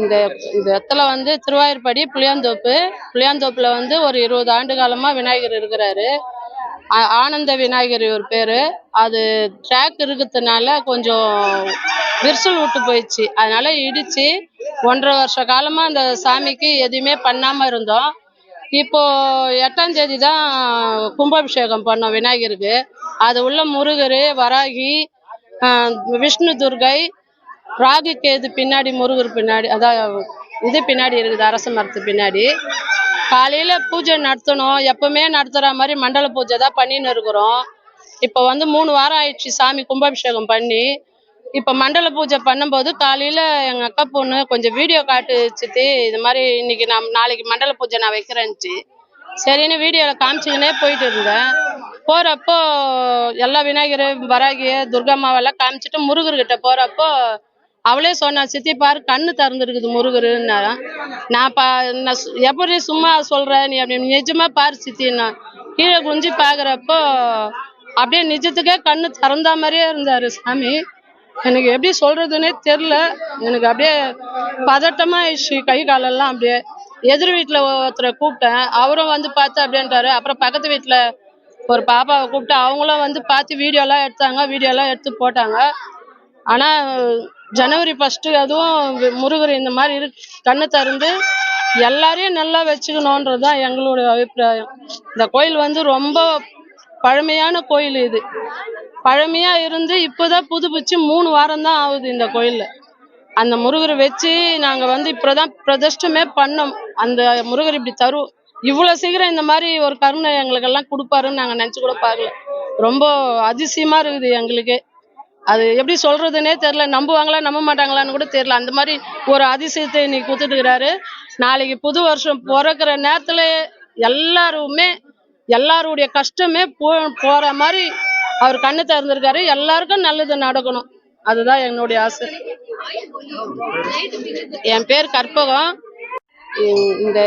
இந்த இந்த இடத்துல வந்து திருவாயூர்படி புளியாந்தோப்புல வந்து ஒரு 20 ஆண்டு காலமா விநாயகர் இருக்கிறாரு. ஆனந்த விநாயகர் இவர் பேரு. அது ட்ராக் இருக்கிறதுனால கொஞ்சம் விரிசல் விட்டு போயிடுச்சு. அதனால இடிச்சு 1.5 வருஷ காலமா அந்த சாமிக்கு எதுவுமே பண்ணாம இருந்தோம். இப்போ 8ஆம் தேதி தான் கும்பாபிஷேகம் பண்ணோம் விநாயகருக்கு. அது உள்ள முருகர், வராகி, விஷ்ணு துர்கை, ராகு கேது பின்னாடி முருகர் பின்னாடி, அதான் இது பின்னாடி இருக்குது, அரச மரத்து பின்னாடி. காலையில பூஜை நடத்தணும். எப்பவுமே நடத்துற மாதிரி மண்டல பூஜை தான் பண்ணின்னு இருக்கிறோம். இப்போ வந்து 3 வாரம் ஆயிடுச்சு சாமி கும்பாபிஷேகம் பண்ணி. இப்போ மண்டல பூஜை பண்ணும்போது காலையில எங்க அக்கா பொண்ணு கொஞ்சம் வீடியோ காட்டுச்சுட்டு, இது மாதிரி இன்னைக்கு நாளைக்கு மண்டல பூஜை நான் வைக்கிறேன்ச்சு. சரின்னு வீடியோவில் காமிச்சுக்கினே போயிட்டு இருந்தேன். போறப்போ எல்லா விநாயகர், வராகிய, துர்காமாவெல்லாம் காமிச்சிட்டு முருகர்கிட்ட போறப்போ அவளே சொன்னா, சித்தி பாரு கண்ணு திறந்துருக்குது முருகருன்னா. நான் எப்படி சும்மா சொல்ற நீ அப்படி நிஜமா பாரு சித்தின்னா. கீழே குஞ்சு பாக்குறப்போ அப்படியே நிஜத்துக்கே கண்ணு திறந்தா மாதிரியே இருந்தாரு சாமி. எனக்கு எப்படி சொல்றதுன்னே தெரியல. எனக்கு அப்படியே பதட்டமா ஆயிடுச்சு, கை காலெல்லாம். அப்படியே எதிர் வீட்டுல ஒருத்தரை கூப்பிட்டேன், அவரும் வந்து பார்த்து அப்படின்ட்டாரு. அப்புறம் பக்கத்து வீட்டுல ஒரு பாப்பாவை கூப்பிட்டு அவங்களும் வந்து பார்த்து வீடியோலாம் எடுத்து போட்டாங்க. ஆனா ஜனவரி 1 அதுவும் முருகர் இந்த மாதிரி கண்ணு திறந்து எல்லாரையும் நல்லா வச்சுக்கணுன்றதுதான் எங்களுடைய அபிப்பிராயம். இந்த கோயில் வந்து ரொம்ப பழமையான கோயில். இது பழமையா இருந்து இப்போதான் புதுப்பிச்சு 3 வாரம் தான் ஆகுது இந்த கோயில்ல. அந்த முருகரை வச்சு நாங்க வந்து இப்பதான் பிரதிஷ்டமே பண்ணோம். அந்த முருகர் இப்படி தரும், இவ்வளவு சீக்கிரம் இந்த மாதிரி ஒரு கருணை எங்களுக்கெல்லாம் கொடுப்பாருன்னு நாங்க நினைச்சு கூட பார்க்கல. ரொம்ப அதிசயமா இருக்குது எங்களுக்கு. அது எப்படி சொல்றதுன்னே தெரியல. நம்புவாங்களா நம்ப மாட்டாங்களான்னு கூட தெரியல. அந்த மாதிரி ஒரு அதிசயத்தை இன்னைக்கு கொடுத்துட்டு இருக்கிறாரு. நாளைக்கு புது வருஷம் பிறக்கிற நேரத்துல எல்லாருடைய கஷ்டமே போற மாதிரி அவர் கண்ணு திறந்திருக்காரு. எல்லாருக்கும் நல்லது நடக்கணும், அதுதான் என்னுடைய ஆசை. என் பேர் கற்பகம். இந்த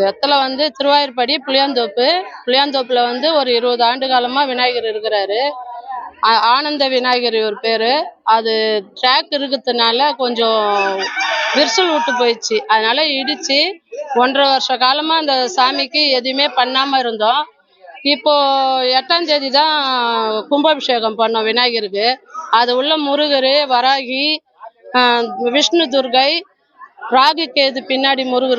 இடத்துல வந்து திருவாயூர்படி புளியாந்தோப்புல வந்து ஒரு 20 ஆண்டு காலமா விநாயகர் இருக்கிறாரு. ஆனந்த விநாயகர் இவர் பேரு. அது ட்ராக் இருக்கிறதுனால கொஞ்சம் விரிசல் விட்டு போயிடுச்சு. அதனால இடிச்சு 1.5 வருஷ காலமா அந்த சாமிக்கு எதுவுமே பண்ணாம இருந்தோம். இப்போ 8ஆம் தேதி தான் கும்பாபிஷேகம் பண்ணோம் விநாயகருக்கு. அது உள்ள முருகர், வராகி, விஷ்ணு துர்கை, ராகு கேது பின்னாடி முருகர்